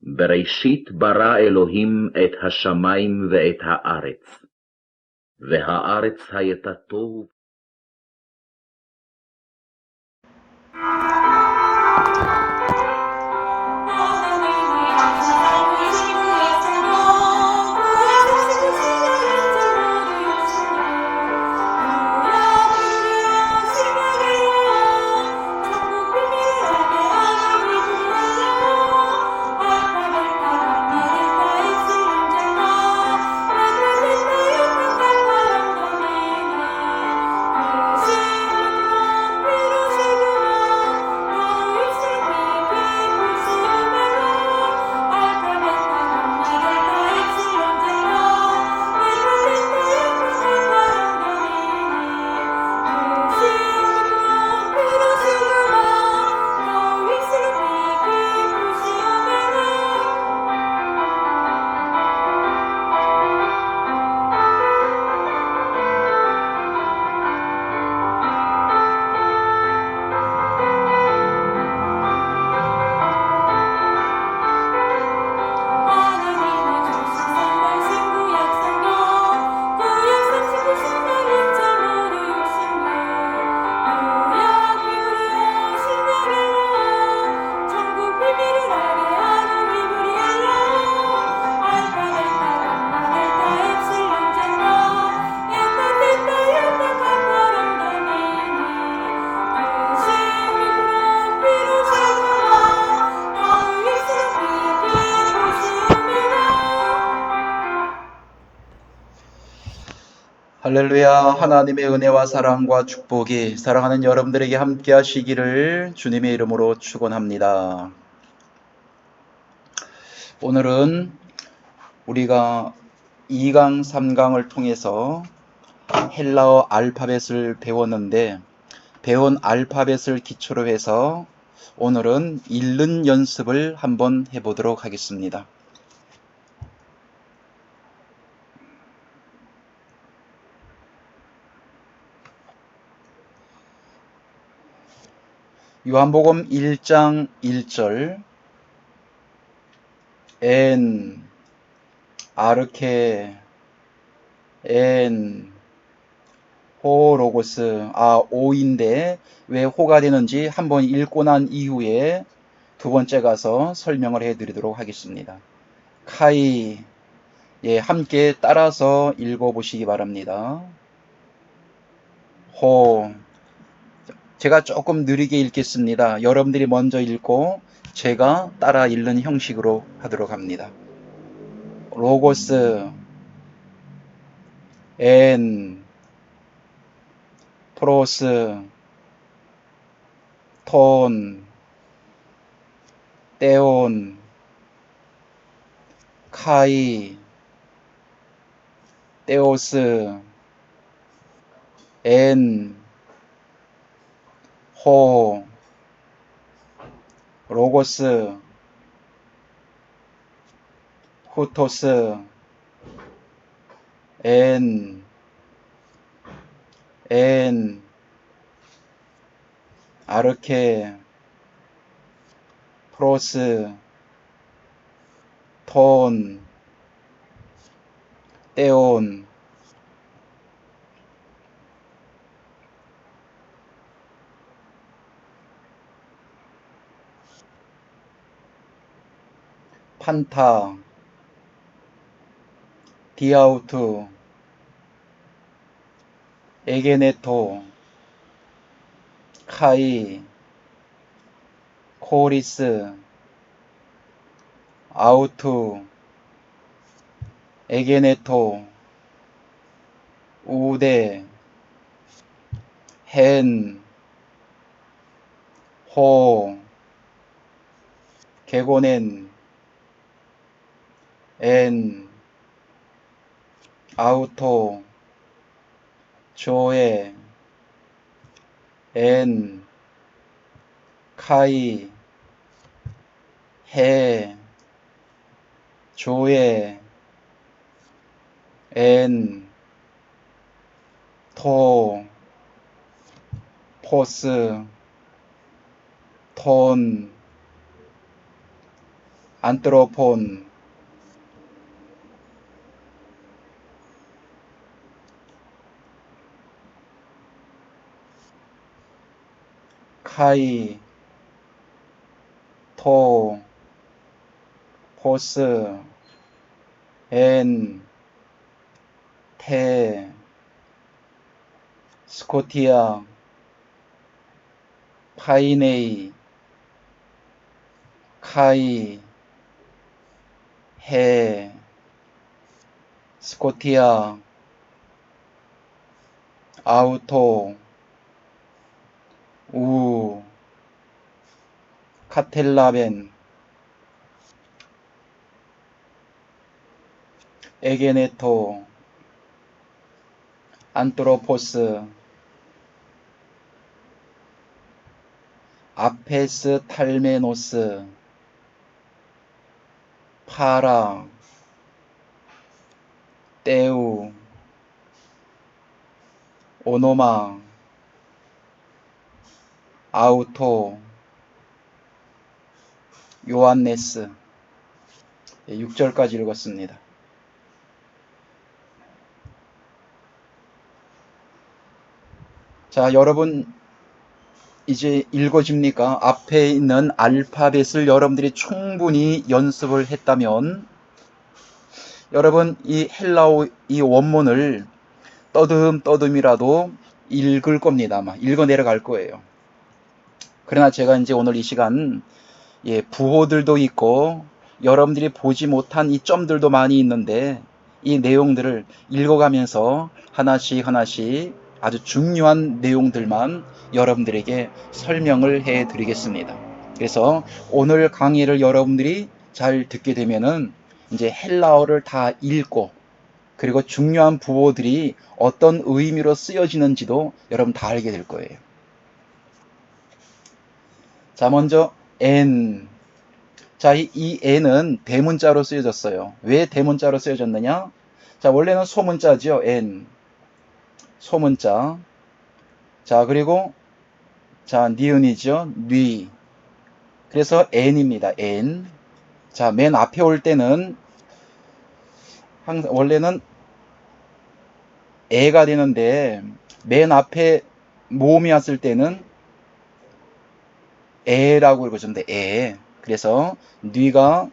בראשית ברא אלוהים את השמיים ואת הארץ, והארץ הייתה תוהו. 할렐루야. 하나님의 은혜와 사랑과 축복이 사랑하는 여러분들에게 함께 하시기를 주님의 이름으로 축원합니다. 오늘은 우리가 2강, 3강을 통해서 헬라어 알파벳을 배웠는데 배운 알파벳을 기초로 해서 오늘은 읽는 연습을 한번 해보도록 하겠습니다. 요한복음 1장 1절 엔 아르케 엔 호 로고스 오인데 왜 호가 되는지 한번 읽고 난 이후에 두 번째 가서 설명을 해드리도록 하겠습니다. 카이 함께 따라서 읽어보시기 바랍니다. 호 제가 조금 느리게 읽겠습니다. 여러분들이 먼저 읽고 제가 따라 읽는 형식으로 하도록 합니다. 로고스 엔 프로스 톤 떼온 카이 떼오스 엔 호 로고스 후토스 엔 아르케 프로스 톤 떼온 판타 디아우투 에게네토 카이 코리스 아우투 에게네토 우데 헨 호 게고넨 엔 아우토 조에 엔 카이 해 조에 엔 토 포스 톤 안트로폰, 카이, 토, 포스, 엔, 테, 스코티아, 파이네이, 카이, 해, 스코티아, 아우토, 우, 카텔라벤, 에게네토, 안트로포스, 아페스 탈메노스, 파라, 떼우, 오노마, 아우토, 요한네스. 6절까지 읽었습니다. 자, 여러분 이제 읽어집니까? 앞에 있는 알파벳을 여러분들이 충분히 연습을 했다면 여러분 이 헬라어 이 원문을 떠듬떠듬이라도 읽을 겁니다. 아마 읽어 내려갈 거예요. 그러나 제가 이제 오늘 이 시간 부호들도 있고 여러분들이 보지 못한 이 점들도 많이 있는데 이 내용들을 읽어가면서 하나씩 하나씩 아주 중요한 내용들만 여러분들에게 설명을 해 드리겠습니다. 그래서 오늘 강의를 여러분들이 잘 듣게 되면은 이제 헬라어를 다 읽고 그리고 중요한 부호들이 어떤 의미로 쓰여지는지도 여러분 다 알게 될 거예요. 자, 먼저 N. 자, 이 N은 대문자로 쓰여졌어요. 왜 대문자로 쓰여졌느냐? 자, 원래는 소문자죠. N. 소문자. 자, 그리고 자, 니은이죠. 뉘. 그래서 N입니다. N. 자, 맨 앞에 올 때는 항상 원래는 애가 되는데 맨 앞에 모음이 왔을 때는 애라고 읽어주는데 애. 그래서 뉘가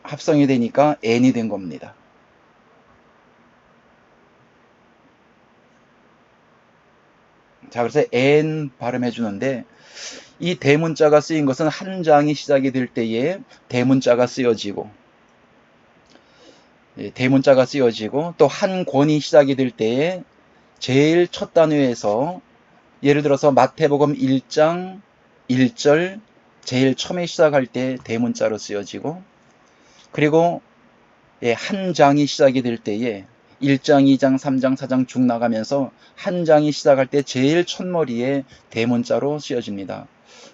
합성이 되니까 N이 된 겁니다. 자, 그래서 N 발음해 주는데 이 대문자가 쓰인 것은 한 장이 시작이 될 때에 대문자가 쓰여지고 대문자가 쓰여지고 또 한 권이 시작이 될 때에 제일 첫 단위에서 예를 들어서 마태복음 1장 1절 제일 처음에 시작할 때 대문자로 쓰여지고 그리고 한 장이 시작이 될 때에 1장, 2장, 3장, 4장 쭉 나가면서 한 장이 시작할 때 제일 첫머리에 대문자로 쓰여집니다.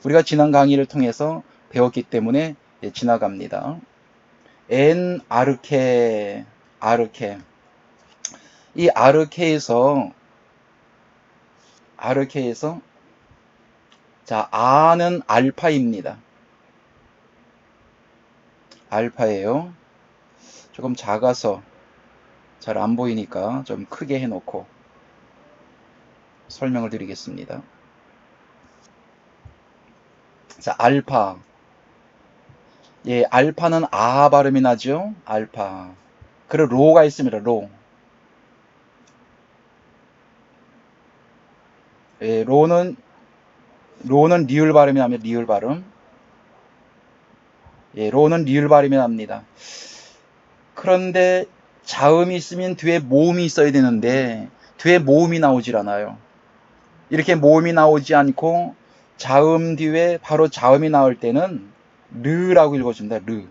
우리가 지난 강의를 통해서 배웠기 때문에 지나갑니다. 엔 아르케, 아르케. 이 아르케에서 자, 아는 알파입니다. 알파예요. 조금 작아서 잘 안 보이니까 좀 크게 해놓고 설명을 드리겠습니다. 자, 알파. 알파는 아 발음이 나죠? 알파. 그리고 로가 있습니다. 로. 로는 리을 발음이 납니다. 리을 발음. 로는 리을 발음이 납니다. 그런데 자음이 있으면 뒤에 모음이 있어야 되는데 뒤에 모음이 나오질 않아요. 이렇게 모음이 나오지 않고 자음 뒤에 바로 자음이 나올 때는 르라고 읽어줍니다. 르.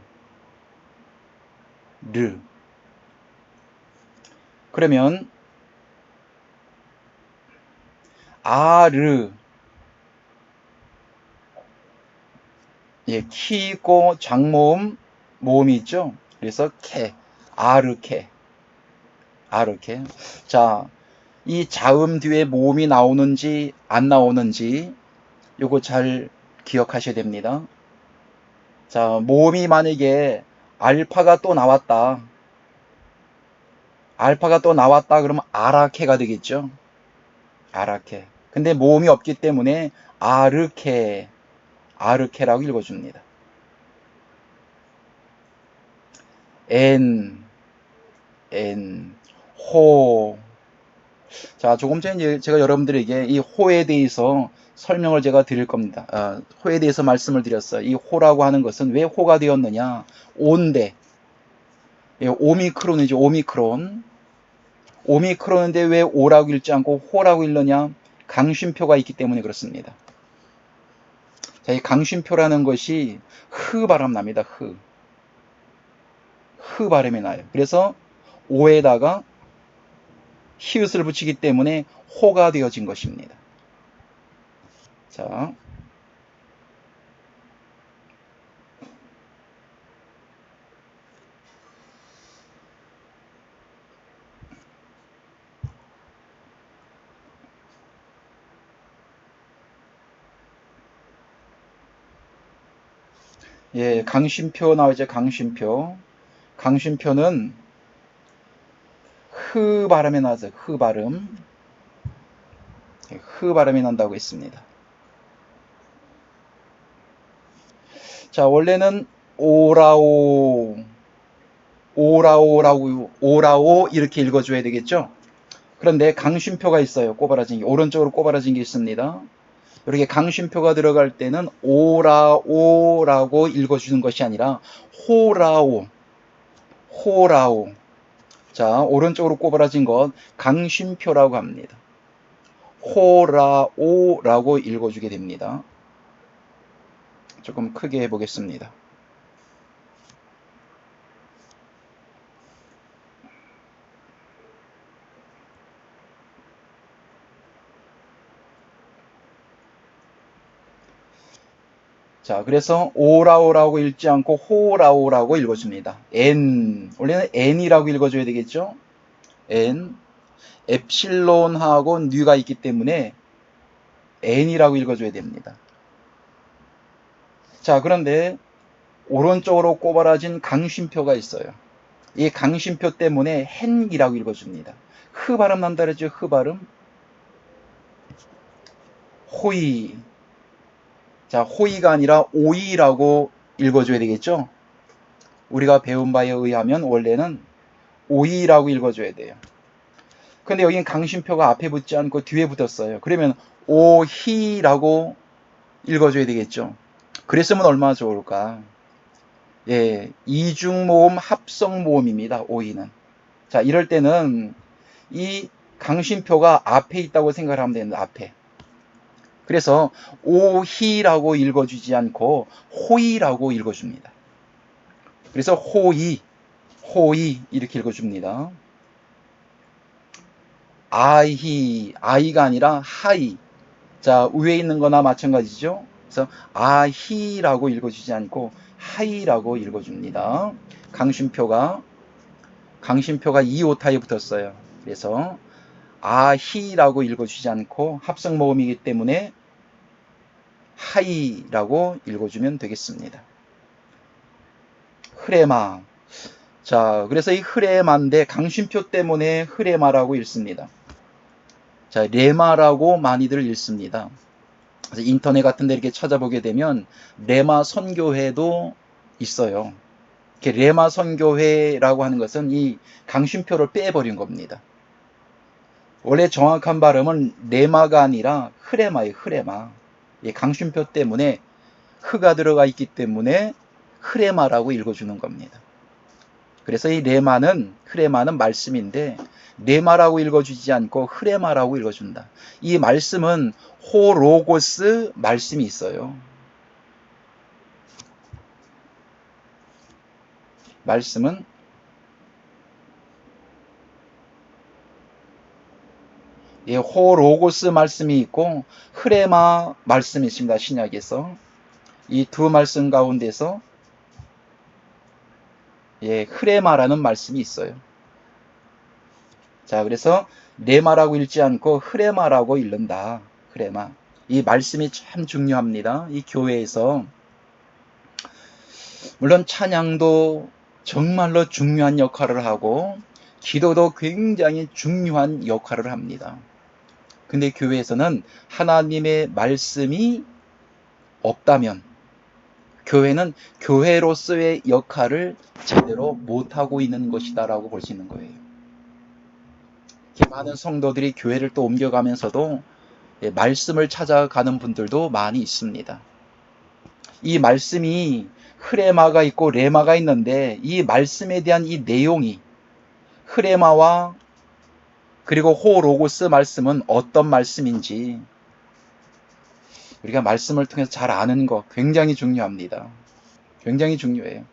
그러면 아르. 키 있고 장모음 모음이 있죠. 그래서 케. 아르케. 자, 이 자음 뒤에 모음이 나오는지 안 나오는지 요거 잘 기억하셔야 됩니다. 자, 모음이 만약에 알파가 또 나왔다. 알파가 또 나왔다 그러면 아라케가 되겠죠. 아라케. 근데 모음이 없기 때문에 아르케, 아르케라고 읽어줍니다. 엔, 호. 자, 조금 전에 제가 여러분들에게 이 호에 대해서 설명을 제가 드릴 겁니다. 호에 대해서 말씀을 드렸어요. 이 호라고 하는 것은 왜 호가 되었느냐? 오인데, 예, 오미크론이죠. 오미크론. 오미크론인데 왜 오라고 읽지 않고 호라고 읽느냐? 강심표가 있기 때문에 그렇습니다. 자, 이 강심표라는 것이 흐 발음 납니다. 흐 발음이 나요. 그래서 오에다가 히읗을 붙이기 때문에 호가 되어진 것입니다. 자, 예, 강심표 나오죠. 강심표. 강심표는 흐 발음이 나죠. 흐 발음. 흐 발음이 난다고 했습니다. 자, 원래는 오라오, 오라오 이렇게 읽어줘야 되겠죠? 그런데 강심표가 있어요. 꼬바라진 게. 오른쪽으로 꼬바라진 게 있습니다. 이렇게 강심표가 들어갈 때는 오라오라고 읽어주는 것이 아니라 호라오, 호라오. 자, 오른쪽으로 꼬바라진 것 강심표라고 합니다. 호라오라고 읽어주게 됩니다. 조금 크게 해보겠습니다. 자, 그래서 오라오라고 읽지 않고 호라오라고 읽어줍니다. 원래는 n이라고 읽어줘야 되겠죠? n, 엡실론하고 뉴가 있기 때문에 n이라고 읽어줘야 됩니다. 자, 그런데 오른쪽으로 꼬바라진 강심표가 있어요. 이 강심표 때문에 hen이라고 읽어줍니다. 흐 발음 난다 그랬죠? 흐 발음. 호이. 자, 호이가 아니라 오이라고 읽어줘야 되겠죠? 우리가 배운 바에 의하면 원래는 오이라고 읽어줘야 돼요. 근데 여기는 강심표가 앞에 붙지 않고 뒤에 붙었어요. 그러면 오히라고 읽어줘야 되겠죠? 그랬으면 얼마나 좋을까? 예, 이중모음 합성모음입니다. 오이는. 자, 이럴 때는 이 강심표가 앞에 있다고 생각을 하면 됩니다. 앞에. 그래서 오히라고 읽어주지 않고 호이라고 읽어줍니다. 그래서 호이 이렇게 읽어줍니다. 아이가 아니라 하이. 자, 위에 있는 거나 마찬가지죠. 그래서 아히라고 읽어주지 않고 하이라고 읽어줍니다. 강심표가 2오타에 붙었어요. 그래서 아히라고 읽어주지 않고 합성모음이기 때문에 하이라고 읽어주면 되겠습니다. 흐레마. 자, 그래서 이 흐레마인데 강심표 때문에 흐레마라고 읽습니다. 자, 레마라고 많이들 읽습니다. 그래서 인터넷 같은 데 이렇게 찾아보게 되면 레마 선교회도 있어요. 이렇게 레마 선교회라고 하는 것은 이 강심표를 빼버린 겁니다. 원래 정확한 발음은 레마가 아니라 흐레마예요. 흐레마. 이 강심표 때문에 흐가 들어가 있기 때문에 흐레마라고 읽어주는 겁니다. 그래서 이 흐레마는 말씀인데 레마라고 읽어주지 않고 흐레마라고 읽어준다. 이 말씀은 호로고스 말씀이 있어요. 말씀은 예, 호로고스 말씀이 있고 흐레마 말씀이 있습니다. 신약에서 이 두 말씀 가운데서 예, 흐레마라는 말씀이 있어요. 자, 그래서 레마라고 읽지 않고 흐레마라고 읽는다. 흐레마. 이 말씀이 참 중요합니다. 이 교회에서 물론 찬양도 정말로 중요한 역할을 하고 기도도 굉장히 중요한 역할을 합니다. 근데 교회에서는 하나님의 말씀이 없다면 교회는 교회로서의 역할을 제대로 못하고 있는 것이다라고 볼 수 있는 거예요. 많은 성도들이 교회를 또 옮겨가면서도 말씀을 찾아가는 분들도 많이 있습니다. 이 말씀이 흐레마가 있고 레마가 있는데 이 말씀에 대한 이 내용이 흐레마와 그리고 호로고스 말씀은 어떤 말씀인지 우리가 말씀을 통해서 잘 아는 거 굉장히 중요합니다. 굉장히 중요해요.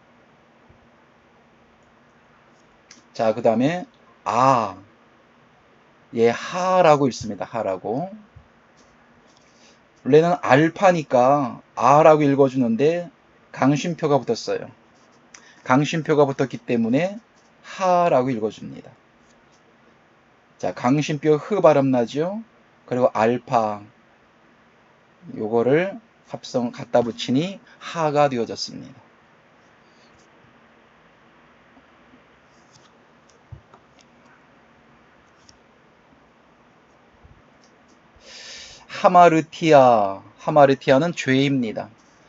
자, 그 다음에 하라고 있습니다. 하라고. 원래는 알파니까 아라고 읽어주는데 강심표가 붙었어요. 강심표가 붙었기 때문에 하라고 읽어줍니다. 자, 강심표 흐 발음 나죠? 그리고 알파 요거를 합성 갖다 붙이니 하가 되어졌습니다. 하마르티아는 죄입니다.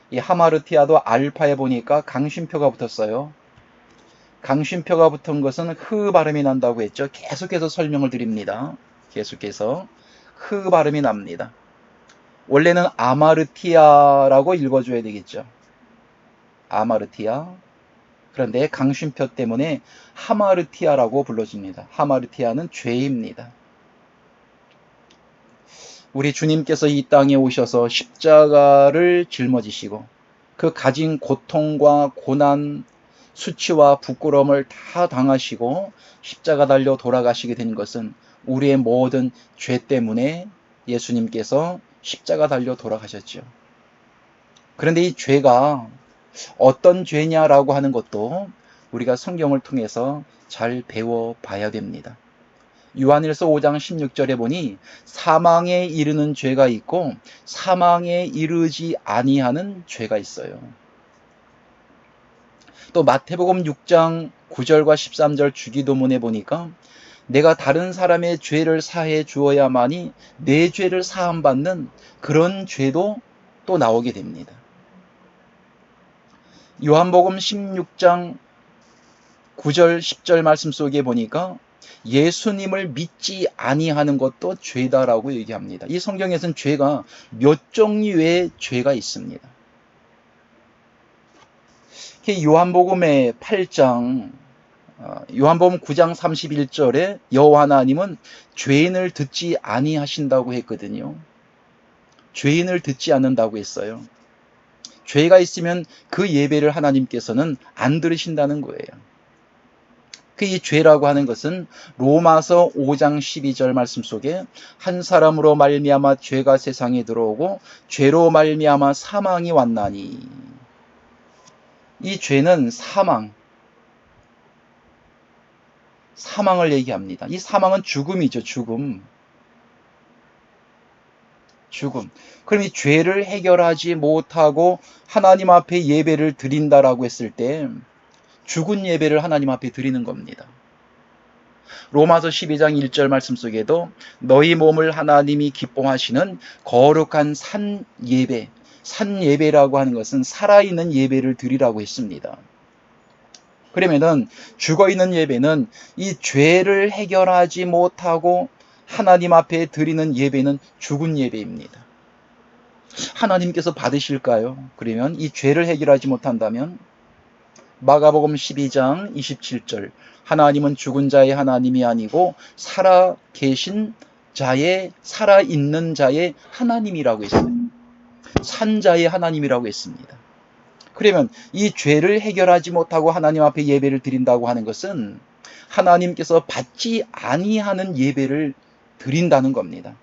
이 하마르티아도 알파에 보니까 강심표가 붙었어요. 강심표가 붙은 것은 흐 발음이 난다고 했죠. 계속해서 설명을 드립니다. 계속해서 흐 발음이 납니다. 원래는 아마르티아라고 읽어줘야 되겠죠. 아마르티아. 그런데 강심표 때문에 하마르티아라고 불러집니다. 하마르티아는 죄입니다. 우리 주님께서 이 땅에 오셔서 십자가를 짊어지시고 그 가진 고통과 고난, 수치와 부끄러움을 다 당하시고 십자가 달려 돌아가시게 된 것은 우리의 모든 죄 때문에 예수님께서 십자가 달려 돌아가셨죠. 그런데 이 죄가 어떤 죄냐라고 하는 것도 우리가 성경을 통해서 잘 배워봐야 됩니다. 요한일서 5장 16절에 보니 사망에 이르는 죄가 있고 사망에 이르지 아니하는 죄가 있어요. 또 마태복음 6장 9절과 13절 주기도문에 보니까 내가 다른 사람의 죄를 사해 주어야만이 내 죄를 사함받는 그런 죄도 또 나오게 됩니다. 요한복음 16장 9절 10절 말씀 속에 보니까 예수님을 믿지 아니하는 것도 죄다라고 얘기합니다. 이 성경에서는 죄가 몇 종류의 죄가 있습니다. 요한복음의 8장 요한복음 9장 31절에 여호와 하나님은 죄인을 듣지 아니하신다고 했거든요. 죄인을 듣지 않는다고 했어요. 죄가 있으면 그 예배를 하나님께서는 안 들으신다는 거예요. 이 죄라고 하는 것은 로마서 5장 12절 말씀 속에 한 사람으로 말미암아 죄가 세상에 들어오고 죄로 말미암아 사망이 왔나니, 이 죄는 사망을 얘기합니다. 이 사망은 죽음이죠. 죽음. 그럼 이 죄를 해결하지 못하고 하나님 앞에 예배를 드린다라고 했을 때 죽은 예배를 하나님 앞에 드리는 겁니다. 로마서 12장 1절 말씀 속에도 너희 몸을 하나님이 기뻐하시는 거룩한 산 예배라고 하는 것은 살아있는 예배를 드리라고 했습니다. 그러면은 죽어있는 예배는 이 죄를 해결하지 못하고 하나님 앞에 드리는 예배는 죽은 예배입니다. 하나님께서 받으실까요? 그러면 이 죄를 해결하지 못한다면 마가복음 12장 27절 하나님은 죽은 자의 하나님이 아니고 살아있는 자의 하나님이라고 했어요. 산자의 하나님이라고 했습니다. 그러면 이 죄를 해결하지 못하고 하나님 앞에 예배를 드린다고 하는 것은 하나님께서 받지 아니하는 예배를 드린다는 겁니다.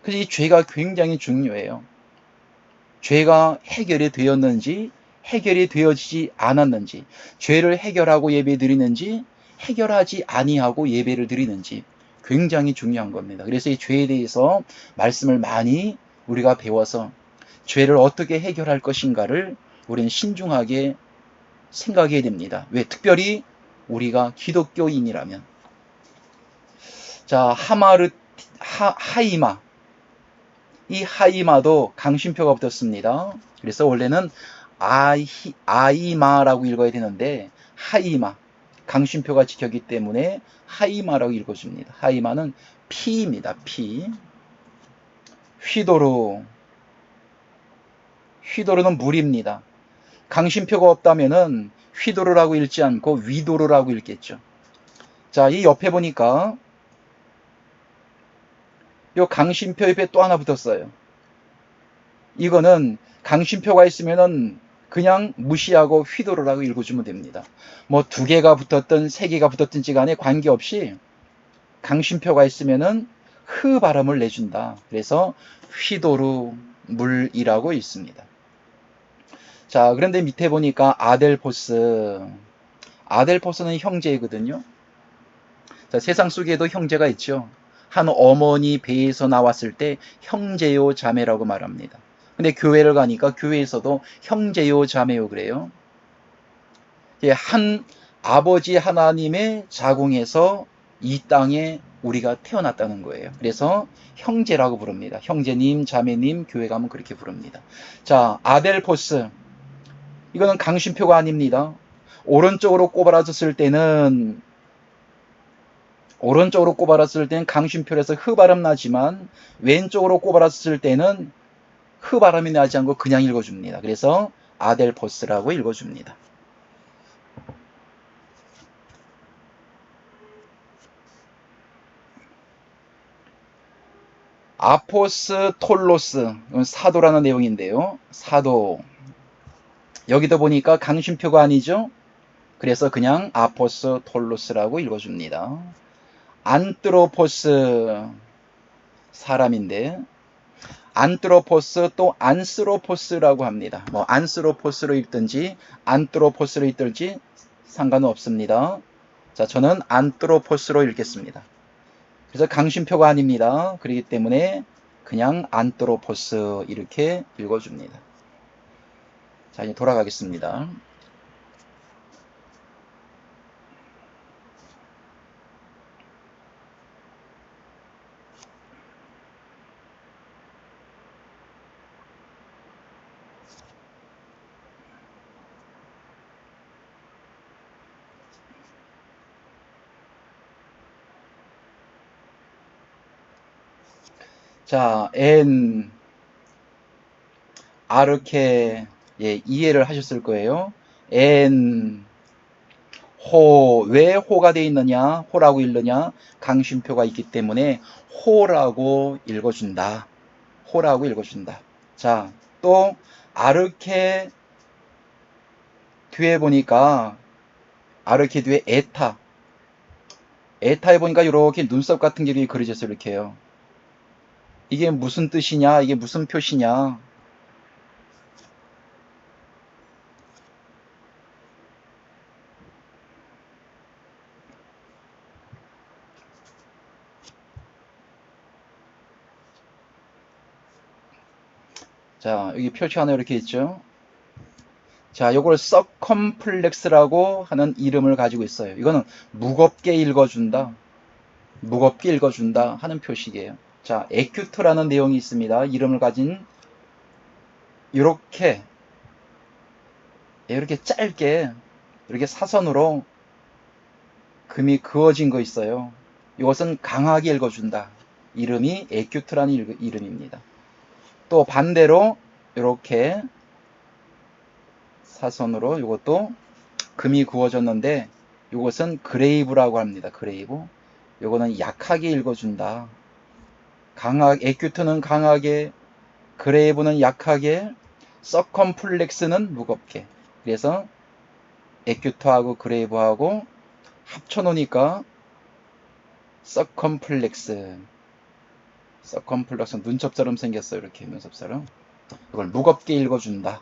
그래서 이 죄가 굉장히 중요해요. 죄가 해결이 되었는지 해결이 되어지지 않았는지, 죄를 해결하고 예배 드리는지 해결하지 아니하고 예배를 드리는지 굉장히 중요한 겁니다. 그래서 이 죄에 대해서 말씀을 많이 우리가 배워서 죄를 어떻게 해결할 것인가를 우리는 신중하게 생각해야 됩니다. 왜? 특별히 우리가 기독교인이라면. 자, 하이마. 이 하이마도 강심표가 붙었습니다. 그래서 원래는 아이마라고 읽어야 되는데 하이마. 강심표가 지켰기 때문에 하이마라고 읽어줍니다. 하이마는 피입니다. 피. 휘도르. 휘도르는 물입니다. 강심표가 없다면은 휘도르라고 읽지 않고 위도르라고 읽겠죠. 자, 이 옆에 보니까 이 강심표 옆에 또 하나 붙었어요. 이거는 강심표가 있으면은 그냥 무시하고 휘도르라고 읽어주면 됩니다. 뭐 2개가 붙었든 3개가 붙었든지 간에 관계없이 강심표가 있으면은 흐 발음을 내준다. 그래서 휘도르 물이라고 있습니다. 자, 그런데 밑에 보니까 아델포스. 아델포스는 형제이거든요. 자, 세상 속에도 형제가 있죠. 한 어머니 배에서 나왔을 때 형제요 자매라고 말합니다. 근데 교회를 가니까 교회에서도 형제요 자매요 그래요. 한 아버지 하나님의 자궁에서 이 땅에 우리가 태어났다는 거예요. 그래서 형제라고 부릅니다. 형제님, 자매님, 교회 가면 그렇게 부릅니다. 자, 아델포스. 이거는 강심표가 아닙니다. 오른쪽으로 꼽아놨을 때는 강심표에서 흐 발음 나지만 왼쪽으로 꼽아놨을 때는 흐 발음이 나지 않고 그냥 읽어줍니다. 그래서 아델포스라고 읽어줍니다. 아포스톨로스, 사도라는 내용인데요. 사도. 여기도 보니까 강심표가 아니죠. 그래서 그냥 아포스톨로스라고 읽어줍니다. 안트로포스, 사람인데 안트로포스 또 안스로포스라고 합니다. 뭐 안스로포스로 읽든지 안트로포스로 읽든지 상관은 없습니다. 자, 저는 안트로포스로 읽겠습니다. 그래서 강심표가 아닙니다. 그렇기 때문에 그냥 안트로포스 이렇게 읽어줍니다. 자, 이제 돌아가겠습니다. 자, 아르케, 예, 이해를 하셨을 거예요. 왜 호가 되어 있느냐? 호라고 읽느냐? 강심표가 있기 때문에 호라고 읽어준다. 호라고 읽어준다. 자, 또 아르케 뒤에 보니까 아르케 뒤에 에타에 보니까 이렇게 눈썹 같은 게 그려져서 이렇게 해요. 이게 무슨 뜻이냐? 이게 무슨 표시냐? 자, 여기 표시 하나 이렇게 있죠. 자, 요걸 서컴플렉스라고 하는 이름을 가지고 있어요. 이거는 무겁게 읽어준다. 무겁게 읽어준다 하는 표식이에요. 자, 에큐트라는 내용이 있습니다. 이름을 가진 이렇게 짧게 이렇게 사선으로 금이 그어진 거 있어요. 이것은 강하게 읽어준다. 이름이 에큐트라는 이름입니다. 또 반대로 이렇게 사선으로 이것도 금이 구워졌는데 이것은 그레이브라고 합니다. 그레이브. 이거는 약하게 읽어준다. 에큐트는 강하게, 그레이브는 약하게, 서컴플렉스는 무겁게. 그래서 에큐트하고 그레이브하고 합쳐놓으니까 서컴플렉스. 눈썹처럼 생겼어요. 이렇게 눈썹처럼. 이걸 무겁게 읽어준다.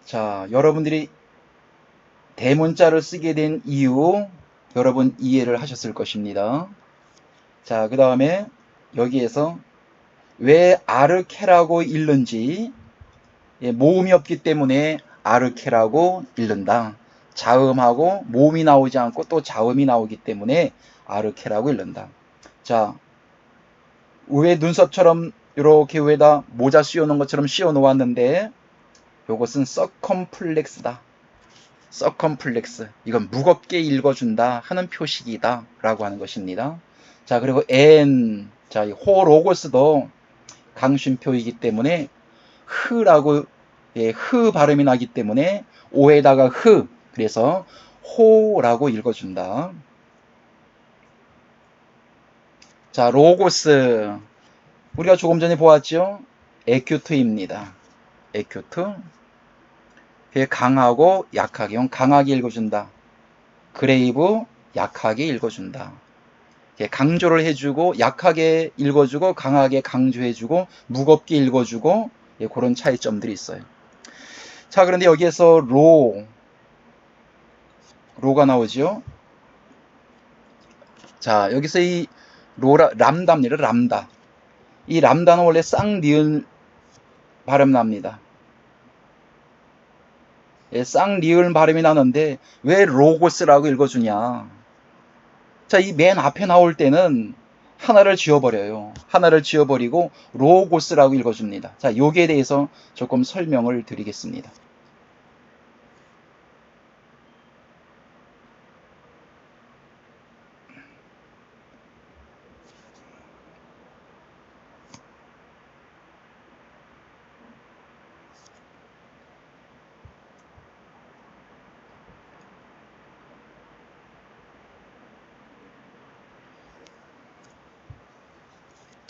자, 여러분들이 대문자를 쓰게 된 이유 여러분 이해를 하셨을 것입니다. 자, 그 다음에 여기에서 왜 아르케라고 읽는지, 모음이 없기 때문에 아르케라고 읽는다. 자음하고 모음이 나오지 않고 또 자음이 나오기 때문에 아르케라고 읽는다. 자, 위에 눈썹처럼 이렇게 위에다 모자 씌워놓은 것처럼 씌워놓았는데 이것은 서컴플렉스다. 서컴플렉스. 이건 무겁게 읽어준다 하는 표식이다 라고 하는 것입니다. 자, 그리고 N. 자, 이 호로고스도 강심표이기 때문에 흐라고, 흐 발음이 나기 때문에 오에다가 흐. 그래서 호라고 읽어준다. 자, 로고스. 우리가 조금 전에 보았죠? 에큐트입니다. 에큐트. 강하고 약하게, 강하게 읽어준다. 그레이브, 약하게 읽어준다. 강조를 해주고 약하게 읽어주고 강하게 강조해주고 무겁게 읽어주고, 그런 차이점들이 있어요. 자, 그런데 여기에서 로가 나오죠. 자, 여기서 이 람다입니다. 람다. 이 람다는 원래 쌍니은 발음 납니다. 쌍니은 발음이 나는데 왜 로고스라고 읽어주냐. 자, 이 맨 앞에 나올 때는 하나를 지워버려요. 하나를 지워버리고 로고스라고 읽어줍니다. 자, 여기에 대해서 조금 설명을 드리겠습니다.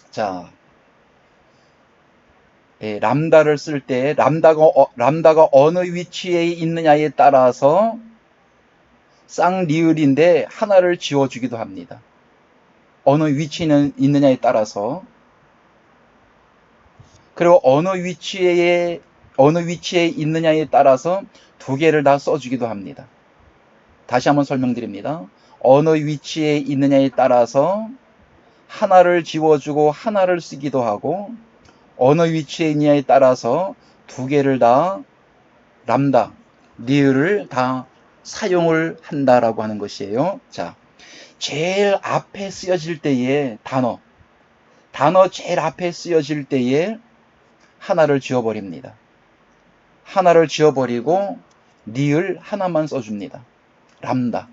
자, 람다를 쓸 때 람다가 어느 위치에 있느냐에 따라서 쌍리을인데 하나를 지워주기도 합니다. 어느 위치에 있느냐에 따라서. 그리고 어느 위치에 있느냐에 따라서 두 개를 다 써주기도 합니다. 다시 한번 설명드립니다. 어느 위치에 있느냐에 따라서 하나를 지워주고 하나를 쓰기도 하고, 어느 위치에 있느냐에 따라서 두 개를 다 람다, 리을을 다 사용을 한다라고 하는 것이에요. 자, 제일 앞에 쓰여질 때의 단어 제일 앞에 쓰여질 때에 하나를 지워버립니다. 하나를 지워버리고 리을 하나만 써줍니다. 람다.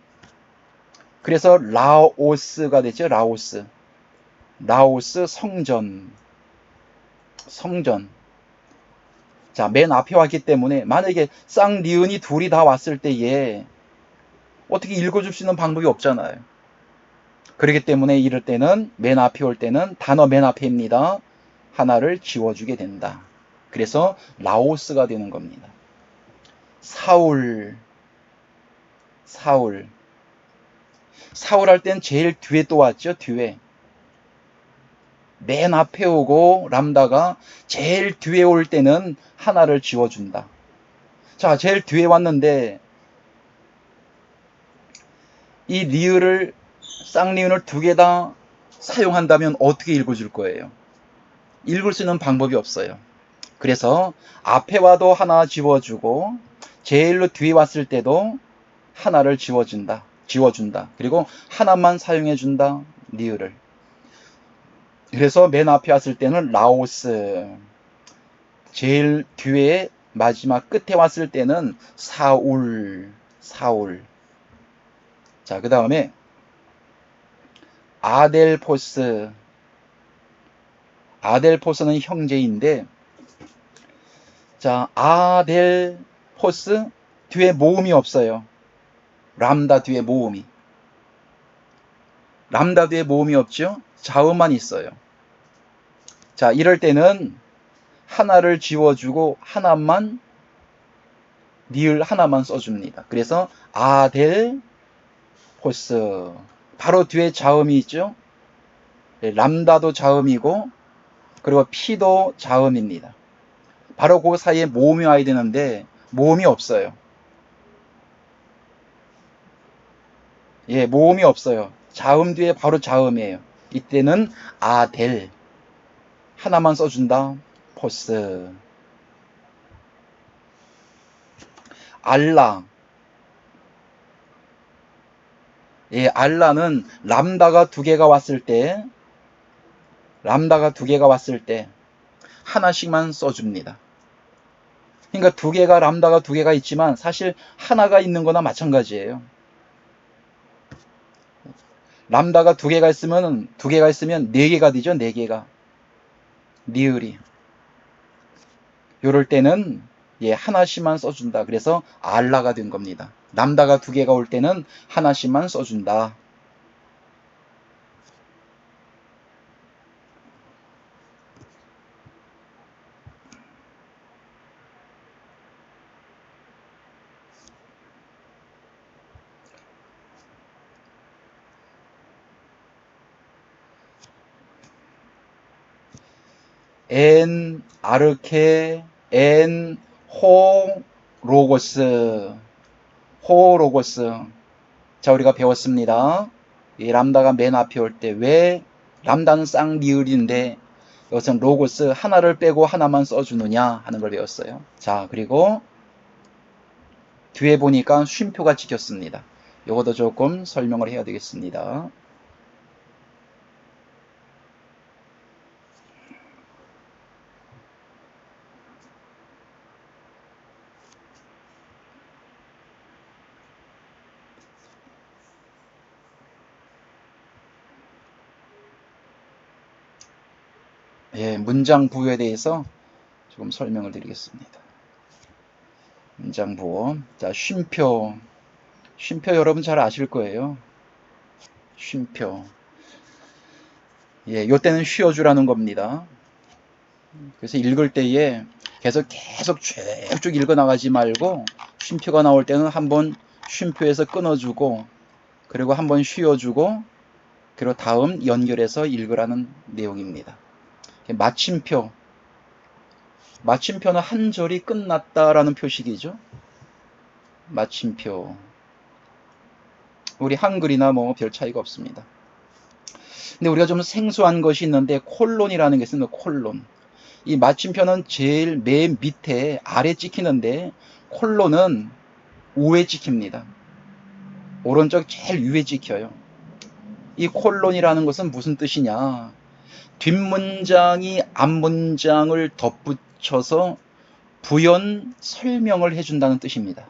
그래서 라오스가 됐죠. 라오스 성전. 자, 맨 앞에 왔기 때문에 만약에 쌍리은이 둘이 다 왔을 때에 어떻게 읽어줄 수 있는 방법이 없잖아요. 그렇기 때문에 이럴 때는 맨 앞에 올 때는 단어 맨 앞에입니다. 하나를 지워주게 된다. 그래서 라오스가 되는 겁니다. 사울 할 땐 제일 뒤에 또 왔죠. 뒤에. 맨 앞에 오고 람다가 제일 뒤에 올 때는 하나를 지워준다. 자, 제일 뒤에 왔는데 이 리을을, 쌍리은을 두 개 다 사용한다면 어떻게 읽어줄 거예요? 읽을 수 있는 방법이 없어요. 그래서 앞에 와도 하나 지워주고 제일로 뒤에 왔을 때도 하나를 지워준다. 그리고 하나만 사용해준다. 리을을. 그래서 맨 앞에 왔을 때는 라오스, 제일 뒤에 마지막 끝에 왔을 때는 사울. 자, 그 다음에 아델포스는 형제인데, 자, 아델포스 뒤에 모음이 없어요. 람다 뒤에 모음이 없죠. 자음만 있어요. 자, 이럴 때는 하나를 지워주고 하나만, 리을 하나만 써줍니다. 그래서 아델포스. 바로 뒤에 자음이 있죠. 람다도 자음이고 그리고 피도 자음입니다. 바로 그 사이에 모음이 와야 되는데 모음이 없어요. 예, 모음이 없어요. 자음 뒤에 바로 자음이에요. 이때는 아델 하나만 써준다. 포스. 알라. 예, 알라는 람다가 두 개가 왔을 때 하나씩만 써줍니다. 그러니까 람다가 두 개가 있지만 사실 하나가 있는 거나 마찬가지예요. 람다가 두 개가 있으면 네 개가 되죠. 네 개가. 니을이. 요럴 때는 예, 하나씩만 써준다. 그래서 알라가 된 겁니다. 람다가 두 개가 올 때는 하나씩만 써준다. 엔, 아르케, 엔, 호, 로고스. 호, 로고스. 자, 우리가 배웠습니다. 이 람다가 맨 앞에 올 때 왜 람다는 쌍리을인데 이것은 로고스 하나를 빼고 하나만 써주느냐 하는 걸 배웠어요. 자, 그리고 뒤에 보니까 쉼표가 찍혔습니다. 이것도 조금 설명을 해야 되겠습니다. 예, 문장 부호에 대해서 조금 설명을 드리겠습니다. 문장 부호. 자, 쉼표. 쉼표 여러분 잘 아실 거예요. 쉼표. 예, 요때는 쉬어주라는 겁니다. 그래서 읽을 때에 계속 쭉쭉 읽어 나가지 말고 쉼표가 나올 때는 한번 쉼표에서 끊어주고 그리고 한번 쉬어주고 그리고 다음 연결해서 읽으라는 내용입니다. 마침표. 마침표는 한 절이 끝났다라는 표식이죠. 마침표. 우리 한글이나 뭐 별 차이가 없습니다. 근데 우리가 좀 생소한 것이 있는데 콜론이라는 게 있습니다. 콜론. 이 마침표는 제일 맨 밑에 아래 찍히는데 콜론은 우에 찍힙니다. 오른쪽 제일 위에 찍혀요. 이 콜론이라는 것은 무슨 뜻이냐? 뒷문장이 앞문장을 덧붙여서 부연 설명을 해준다는 뜻입니다.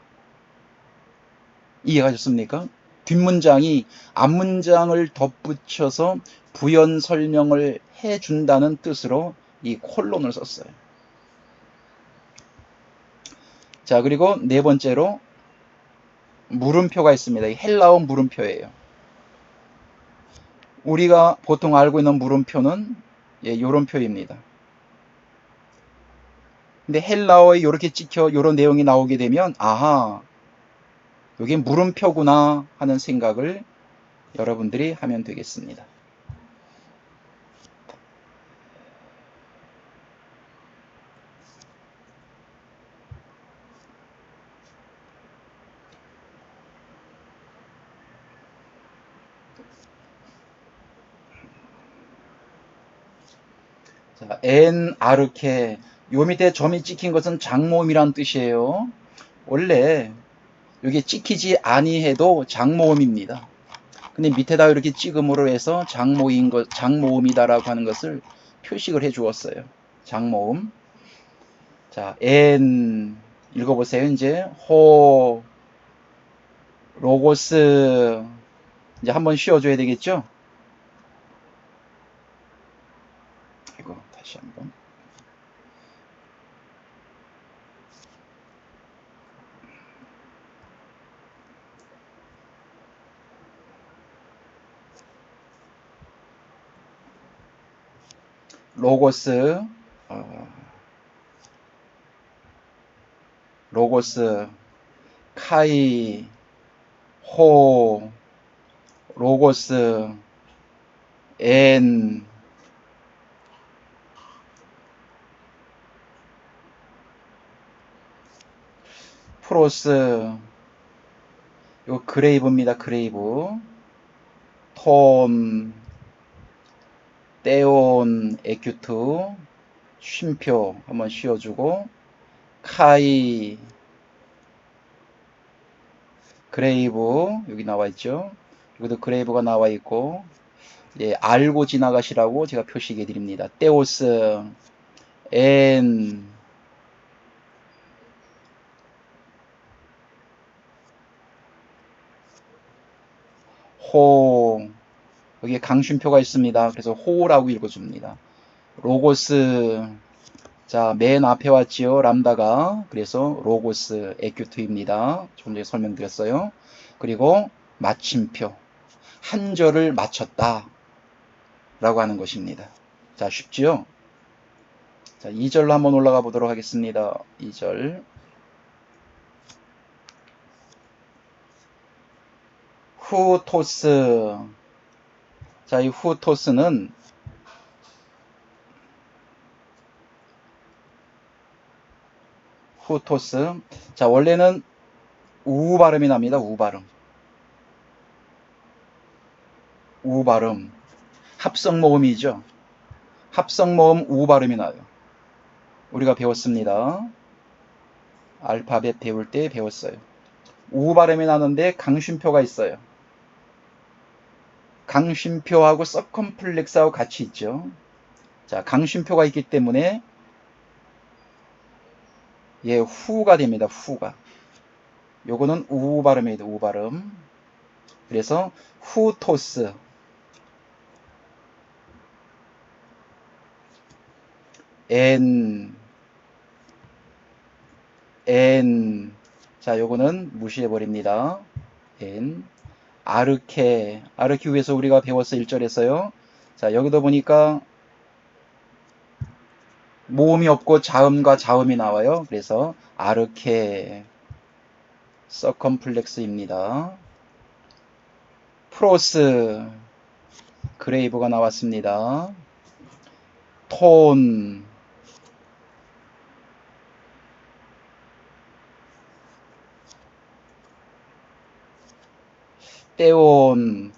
이해가셨습니까? 뒷문장이 앞문장을 덧붙여서 부연 설명을 해준다는 뜻으로 이 콜론을 썼어요. 자, 그리고 네 번째로 물음표가 있습니다. 헬라어 물음표예요. 우리가 보통 알고 있는 물음표는 이런 표입니다. 근데 헬라어에 이렇게 찍혀 이런 내용이 나오게 되면 아하, 이게 물음표구나 하는 생각을 여러분들이 하면 되겠습니다. 자, 엔 아르케 요 밑에 점이 찍힌 것은 장모음이란 뜻이에요. 원래 여기 찍히지 아니해도 장모음입니다. 근데 밑에다 이렇게 찍음으로 해서 장모음이다라고 하는 것을 표식을 해 주었어요. 장모음. 자, 엔 읽어보세요. 이제 호 로고스 이제 한번 쉬어줘야 되겠죠? 이거 다시 한번. 로고스, 로고스, 카이, 호, 로고스, 엔, 프로스, 요 그레이브입니다. 그레이브. 톤, 떼온, 에큐트, 쉼표 한번 씌워주고, 카이, 그레이브, 여기 나와 있죠. 여기도 그레이브가 나와 있고, 예, 알고 지나가시라고 제가 표시해 드립니다. 떼오스, 엔, 호, 여기에 강쉼표가 있습니다. 그래서 호라고 읽어줍니다. 로고스, 자, 맨 앞에 왔지요. 람다가. 그래서 로고스 에큐트입니다. 조금 전에 설명드렸어요. 그리고 마침표. 한 절을 맞췄다. 라고 하는 것입니다. 자, 쉽지요? 자, 2절로 한번 올라가 보도록 하겠습니다. 2절. 후토스. 자, 이 후토스는 후토스. 자, 원래는 우 발음이 납니다. 우 발음. 우 발음. 합성 모음이죠. 합성 모음 우 발음이 나요. 우리가 배웠습니다. 알파벳 배울 때 배웠어요. 우 발음이 나는데 강쉼표가 있어요. 강쉼표하고 서컴플렉스하고 같이 있죠. 자, 강쉼표가 있기 때문에 예, 후가 됩니다. 후가. 요거는 우 발음입니다. 우 발음. 그래서 후토스. 엔. 자, 요거는 무시해 버립니다. 엔. 아르케. 아르케 위에서 우리가 배웠어 1절에서요. 자, 여기도 보니까 모음이 없고 자음과 자음이 나와요. 그래서 아르케 서컴플렉스입니다. 프로스 그레이브가 나왔습니다. 톤 떼온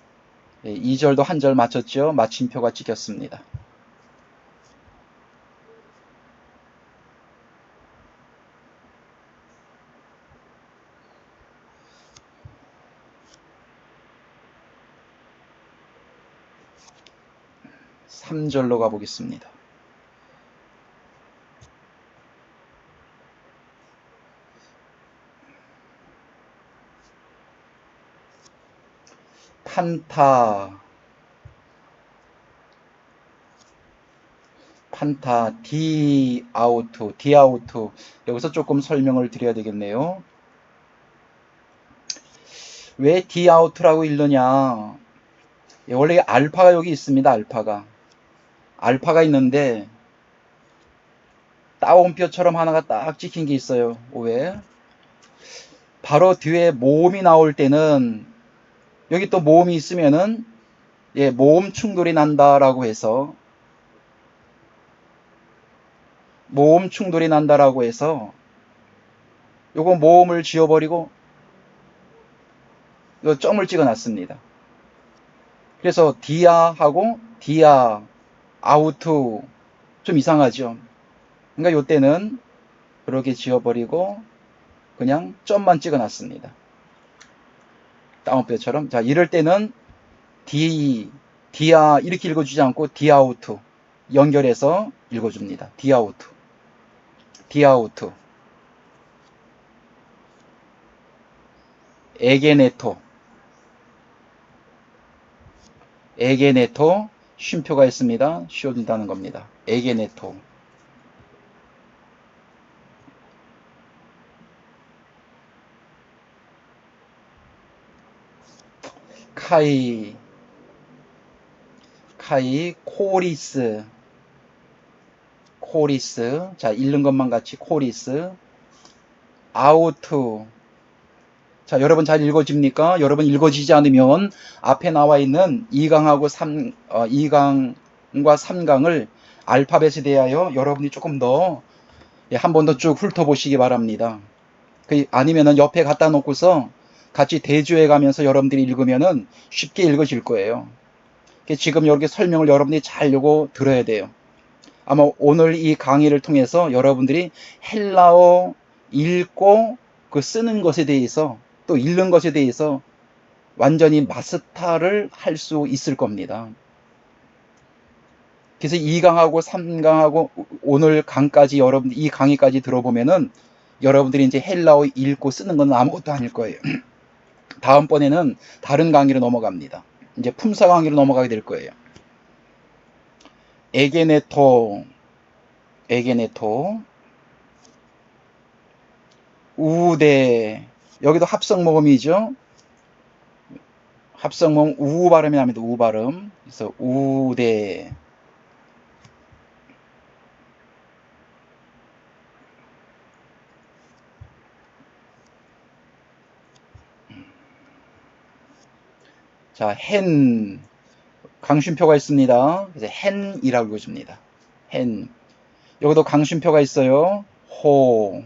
2절도 한 절 맞췄죠. 마침표가 찍혔습니다. (3절로) 가보겠습니다. 판타 디아우트 여기서 조금 설명을 드려야 되겠네요. 왜 디아우트라고 읽느냐? 원래 알파가 여기 있습니다. 알파가 있는데 따옴표처럼 하나가 딱 찍힌 게 있어요. 왜? 바로 뒤에 모음이 나올 때는 여기 또 모음이 있으면은 예, 모음 충돌이 난다라고 해서 요거 모음을 지워버리고 요 점을 찍어놨습니다. 그래서 디아하고 디아 아우트 좀 이상하죠. 그러니까 요때는 그렇게 지워버리고 그냥 점만 찍어놨습니다. 따옴표처럼. 자, 이럴 때는 디아 이렇게 읽어주지 않고 디아우트 연결해서 읽어줍니다. 디아우트 에게네토 쉼표가 있습니다. 씌워준다는 겁니다. 에게네토 카이 코리스 자, 읽는 것만 같이 코리스 아우트 자, 여러분 잘 읽어집니까? 여러분 읽어지지 않으면 앞에 나와 있는 2강과 3강을 알파벳에 대하여 여러분이 조금 더 한 번 더 쭉 훑어보시기 바랍니다. 아니면은 옆에 갖다 놓고서 같이 대조해 가면서 여러분들이 읽으면은 쉽게 읽어질 거예요. 지금 이렇게 설명을 여러분들이 잘 요거 들어야 돼요. 아마 오늘 이 강의를 통해서 여러분들이 헬라어 읽고 그 쓰는 것에 대해서 또 읽는 것에 대해서 완전히 마스터를 할 수 있을 겁니다. 그래서 2강하고 3강하고 오늘 강까지 여러분들 이 강의까지 들어보면은 여러분들이 이제 헬라어 읽고 쓰는 건 아무것도 아닐 거예요. 다음번에는 다른 강의로 넘어갑니다. 이제 품사 강의로 넘어가게 될 거예요. 에게네토, 우대, 여기도 합성모음이죠. 합성모음 우 발음이 납니다. 우 발음. 그래서 우대. 자, hen. 강심표가 있습니다. 그래서 hen이라고 읽어줍니다. hen. 여기도 강심표가 있어요. 호.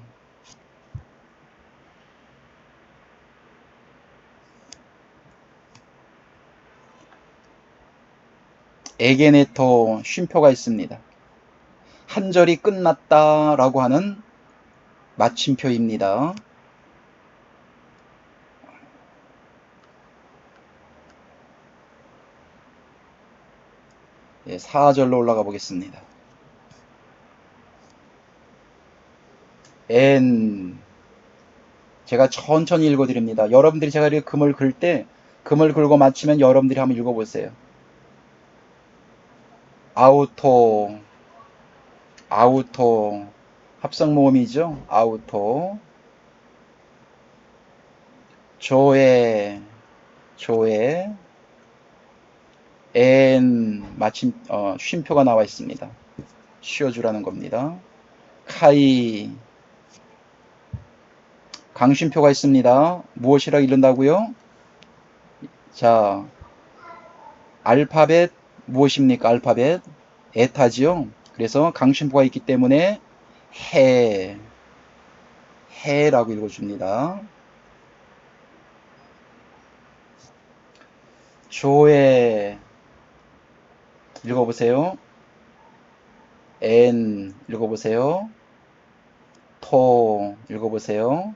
에게네토 쉼표가 있습니다. 한 절이 끝났다라고 하는 마침표입니다. 예, 4절로 올라가 보겠습니다. N. 제가 천천히 읽어드립니다. 여러분들이 제가 이렇게 금을 긁을 때 금을 긁고 마치면 여러분들이 한번 읽어보세요. 아우토, 합성모음이죠. 아우토. 조에, N 마침 쉼표가 나와 있습니다. 쉬어주라는 겁니다. 카이, 강쉼표가 있습니다. 무엇이라 읽는다고요? 자, 알파벳 무엇입니까? 알파벳 에타지요. 그래서 강심표가 있기 때문에 해라고 읽어줍니다. 조에 읽어보세요. N 읽어보세요. 토 읽어보세요.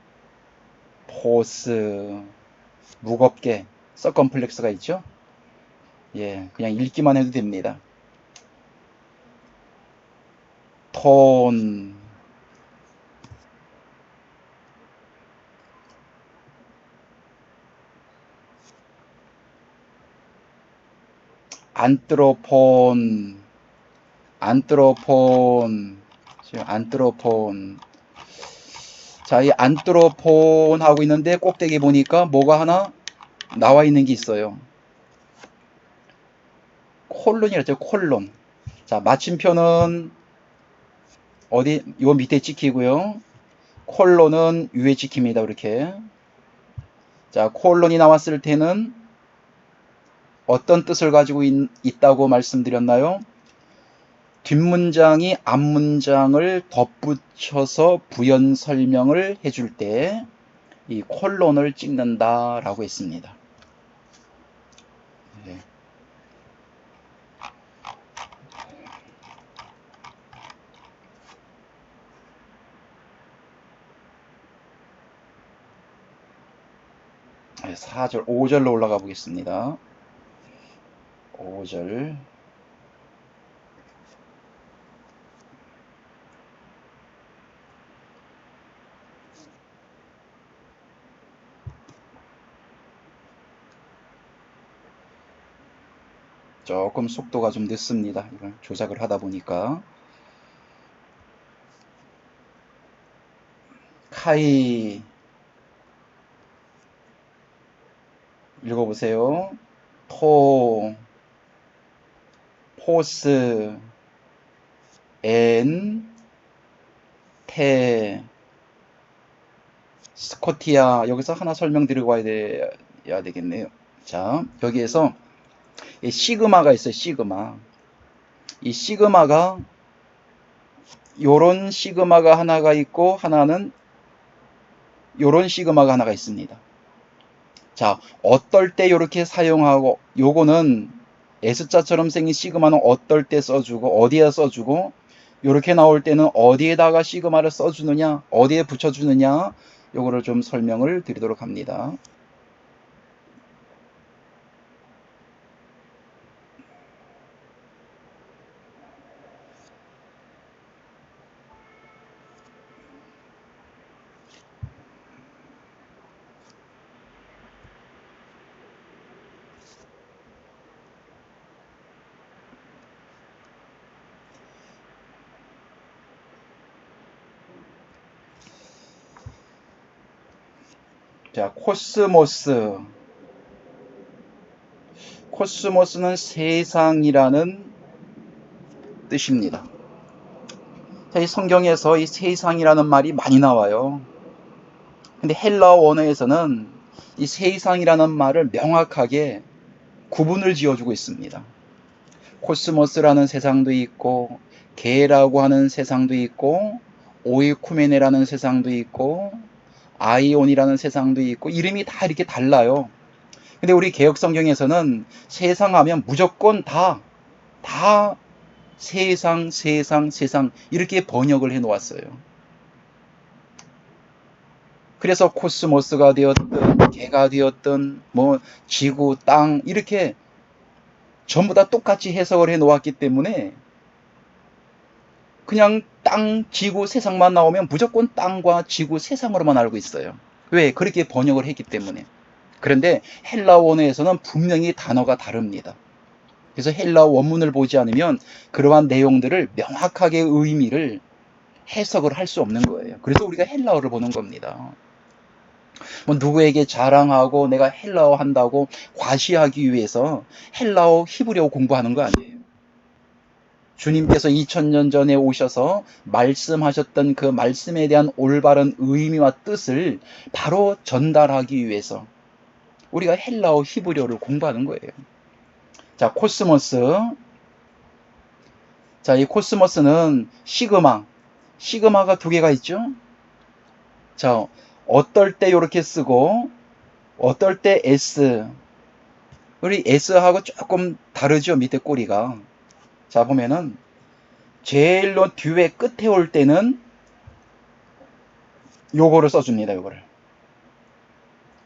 포스 무겁게 서컴플렉스가 있죠. 예, 그냥 읽기만 해도 됩니다. 톤, 안트로폰, 지금 안트로폰. 자, 이 안트로폰 하고 있는데 꼭대기 보니까 뭐가 하나 나와 있는 게 있어요. 콜론이랬죠, 콜론. 자, 마침표는 어디, 요 밑에 찍히고요. 콜론은 위에 찍힙니다, 이렇게. 자, 콜론이 나왔을 때는 어떤 뜻을 가지고 있다고 말씀드렸나요? 뒷문장이 앞문장을 덧붙여서 부연 설명을 해줄 때 이 콜론을 찍는다라고 했습니다. 네. 네, 4절, 5절로 올라가 보겠습니다. 5절. 조금 속도가 좀 늦습니다. 이걸 조작을 하다 보니까. 카이 읽어보세요. 포스, 스코티아. 여기서 하나 설명드리고 와야 되겠네요. 자, 여기에서 시그마가 있어요. 시그마. 이 시그마가 요런 시그마가 하나가 있고 하나는 요런 시그마가 하나가 있습니다. 자, 어떨 때 이렇게 사용하고, 요거는 S자처럼 생긴 시그마는 어떨 때 써주고, 어디에 써주고, 요렇게 나올 때는 어디에다가 시그마를 써주느냐, 어디에 붙여주느냐, 요거를 좀 설명을 드리도록 합니다. 자, 코스모스는 세상이라는 뜻입니다. 자, 이 성경에서 이 세상이라는 말이 많이 나와요. 근데 헬라어 원어에서는 이 세상이라는 말을 명확하게 구분을 지어주고 있습니다. 코스모스라는 세상도 있고, 게라고 하는 세상도 있고, 오이쿠메네라는 세상도 있고, 아이온이라는 세상도 있고, 이름이 다 이렇게 달라요. 근데 우리 개혁 성경에서는 세상 하면 무조건 다 세상 이렇게 번역을 해 놓았어요. 그래서 코스모스가 되었든 개가 되었든 뭐 지구, 땅 이렇게 전부 다 똑같이 해석을 해 놓았기 때문에 그냥 땅, 지구, 세상만 나오면 무조건 땅과 지구, 세상으로만 알고 있어요. 왜? 그렇게 번역을 했기 때문에. 그런데 헬라어 원어에서는 분명히 단어가 다릅니다. 그래서 헬라어 원문을 보지 않으면 그러한 내용들을 명확하게 의미를 해석을 할 수 없는 거예요. 그래서 우리가 헬라어를 보는 겁니다. 뭐 누구에게 자랑하고 내가 헬라어 한다고 과시하기 위해서 헬라어, 히브리어 공부하는 거 아니에요. 주님께서 2000년 전에 오셔서 말씀하셨던 그 말씀에 대한 올바른 의미와 뜻을 바로 전달하기 위해서 우리가 헬라어, 히브리어를 공부하는 거예요. 자, 코스모스. 자, 이 코스모스는 시그마가 두 개가 있죠? 자, 어떨 때 이렇게 쓰고, 어떨 때 S. 우리 S하고 조금 다르죠? 밑에 꼬리가. 자, 보면은, 제일로 뒤에 끝에 올 때는 요거를 써줍니다, 요거를.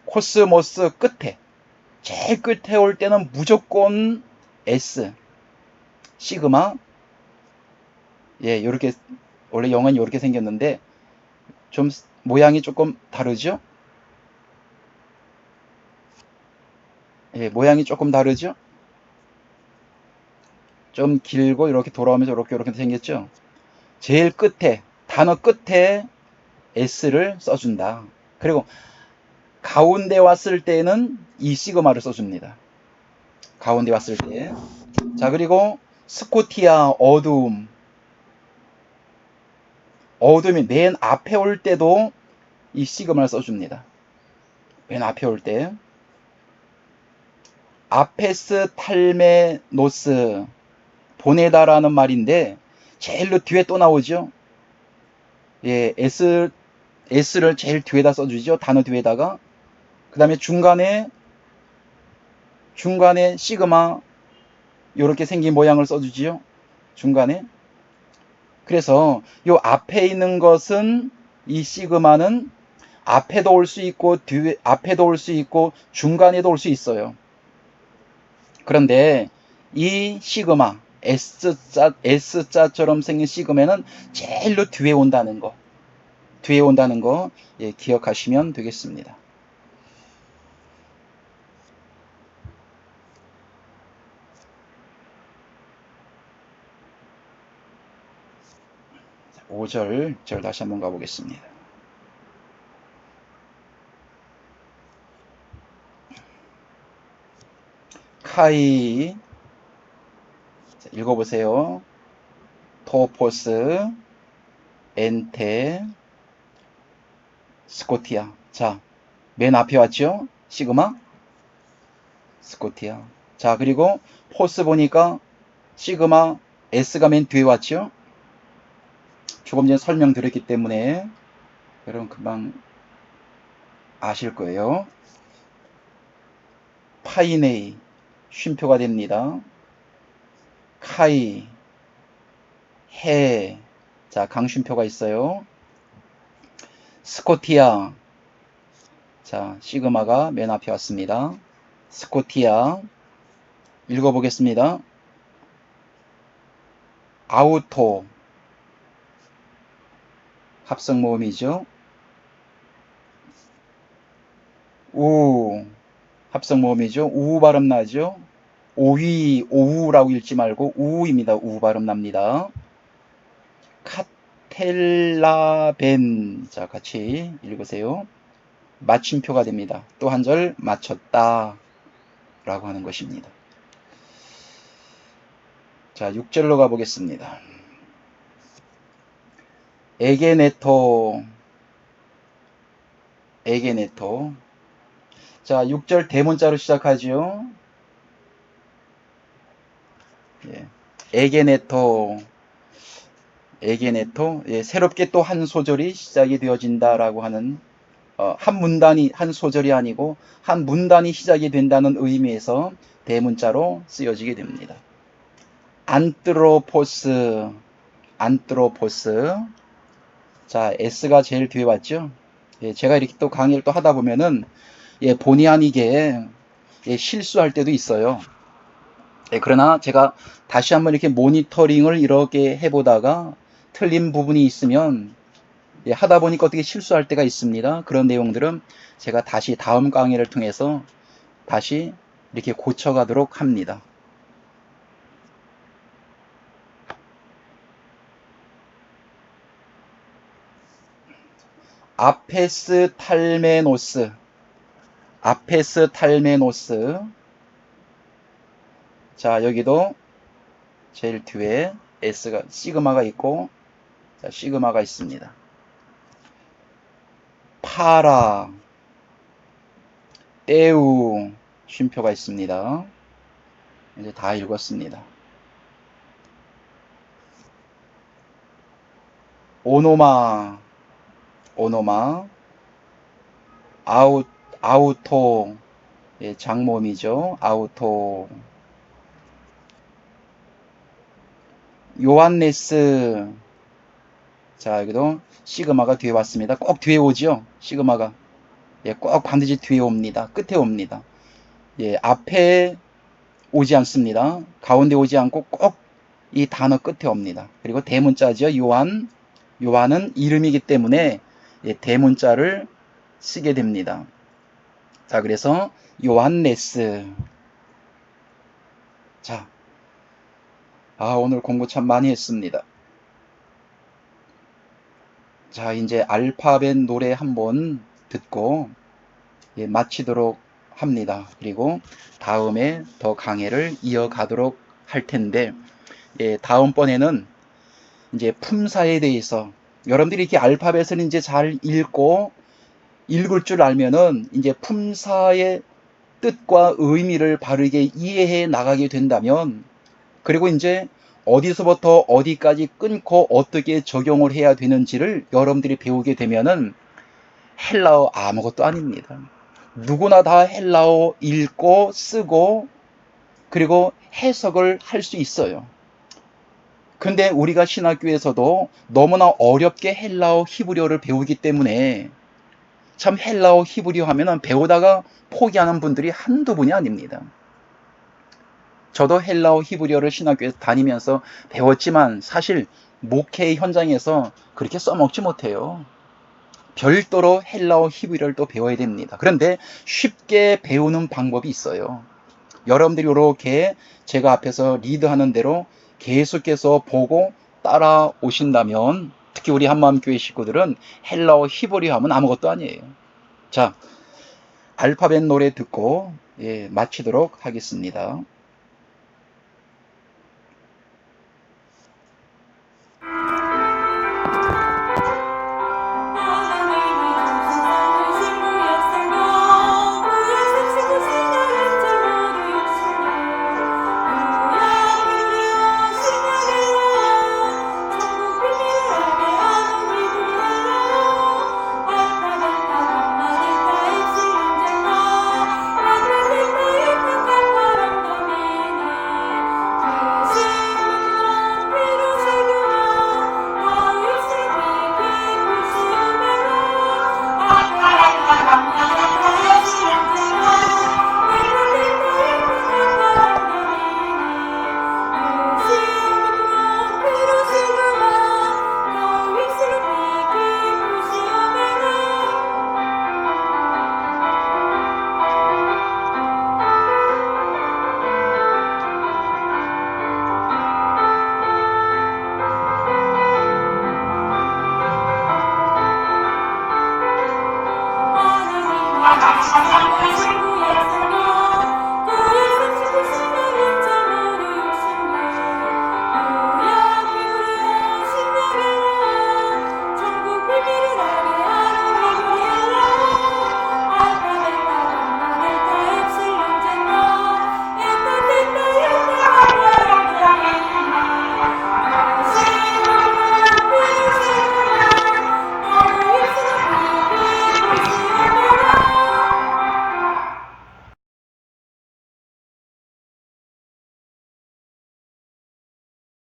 코스모스 끝에. 제일 끝에 올 때는 무조건 S. 시그마. 예, 요렇게, 원래 영어는 요렇게 생겼는데, 좀 모양이 조금 다르죠? 예, 모양이 조금 다르죠? 좀 길고 이렇게 돌아오면서 이렇게 생겼죠? 제일 끝에, 단어 끝에 S를 써준다. 그리고 가운데 왔을 때는 이 시그마를 써줍니다. 가운데 왔을 때. 자, 그리고 스코티아, 어둠. 어둠이 맨 앞에 올 때도 이 시그마를 써줍니다. 맨 앞에 올 때. 아페스 탈메노스. 보내다라는 말인데, 제일 뒤에 또 나오죠? 예, S를 제일 뒤에다 써주죠. 단어 뒤에다가. 그 다음에 중간에 시그마, 이렇게 생긴 모양을 써주지요. 중간에. 그래서 요 앞에 있는 것은 이 시그마는 앞에도 올 수 있고, 앞에도 올 수 있고, 중간에도 올 수 있어요. 그런데 이 시그마, S자처럼 생긴 시그마는 제일로 뒤에 온다는 거. 예, 기억하시면 되겠습니다. 5절 다시 한번 가보겠습니다. 카이, 자, 읽어보세요. 토포스, 엔테, 스코티아. 자, 맨 앞에 왔죠? 시그마, 스코티아. 자, 그리고 포스 보니까 시그마, S가 맨 뒤에 왔죠? 조금 전에 설명드렸기 때문에 여러분 금방 아실 거예요. 파이네이 쉼표가 됩니다. 카이 해, 자 강쉼표가 있어요. 스코티아, 자 시그마가 맨 앞에 왔습니다. 스코티아 읽어보겠습니다. 아우토 합성 모음이죠. 우 합성 모음이죠. 우 발음 나죠. 오위 오우라고 읽지 말고 우입니다. 우 발음 납니다. 카텔라벤, 자 같이 읽으세요. 마침표가 됩니다. 또 한 절 맞췄다 라고 하는 것입니다. 자 6절로 가보겠습니다. 에게네토, 에게네토. 자 6절 대문자로 시작하죠. 예. 에게네토, 에게네토. 예, 새롭게 또 한 소절이 시작이 되어진다라고 하는, 한 문단이, 한 소절이 아니고 한 문단이 시작이 된다는 의미에서 대문자로 쓰여지게 됩니다. 안트로포스, 안트로포스. 자 S가 제일 뒤에 왔죠. 예, 제가 이렇게 또 강의를 또 하다 보면은 예, 본의 아니게 예, 실수할 때도 있어요. 예, 그러나 제가 다시 한번 이렇게 모니터링을 이렇게 해보다가 틀린 부분이 있으면 예, 하다 보니까 어떻게 실수할 때가 있습니다. 그런 내용들은 제가 다시 다음 강의를 통해서 다시 이렇게 고쳐가도록 합니다. 아페스 탈메노스, 아페스 탈메노스. 자 여기도 제일 뒤에 S가 시그마가 있고, 자, 시그마가 있습니다. 파라, 떼우 쉼표가 있습니다. 이제 다 읽었습니다. 오노마, 오노마. 아우토, 예, 장모음이죠. 아우토. 요한네스, 자 여기도 시그마가 뒤에 왔습니다. 꼭 뒤에 오죠. 시그마가 예, 꼭 반드시 뒤에 옵니다. 끝에 옵니다. 예, 앞에 오지 않습니다. 가운데 오지 않고 꼭 이 단어 끝에 옵니다. 그리고 대문자죠. 요한, 요한은 이름이기 때문에 예, 대문자를 쓰게 됩니다. 자 그래서 요한네스. 자, 오늘 공부 참 많이 했습니다. 자 이제 알파벳 노래 한번 듣고 예, 마치도록 합니다. 그리고 다음에 더 강의를 이어가도록 할 텐데, 예, 다음번에는 이제 품사에 대해서 여러분들이 이렇게 알파벳을 이제 잘 읽고 읽을 줄 알면은 이제 품사의 뜻과 의미를 바르게 이해해 나가게 된다면, 그리고 이제 어디서부터 어디까지 끊고 어떻게 적용을 해야 되는지를 여러분들이 배우게 되면은 헬라어 아무것도 아닙니다. 누구나 다 헬라어 읽고 쓰고 그리고 해석을 할 수 있어요. 근데 우리가 신학교에서도 너무나 어렵게 헬라어 히브리어를 배우기 때문에 참 헬라어 히브리어 하면은 배우다가 포기하는 분들이 한두 분이 아닙니다. 저도 헬라어 히브리어를 신학교에서 다니면서 배웠지만 사실 목회 현장에서 그렇게 써먹지 못해요. 별도로 헬라어 히브리어를 또 배워야 됩니다. 그런데 쉽게 배우는 방법이 있어요. 여러분들이 이렇게 제가 앞에서 리드하는 대로 계속해서 보고 따라오신다면, 특히 우리 한마음교회 식구들은 헬라어 히브리어 하면 아무것도 아니에요. 자, 알파벳 노래 듣고 예, 마치도록 하겠습니다.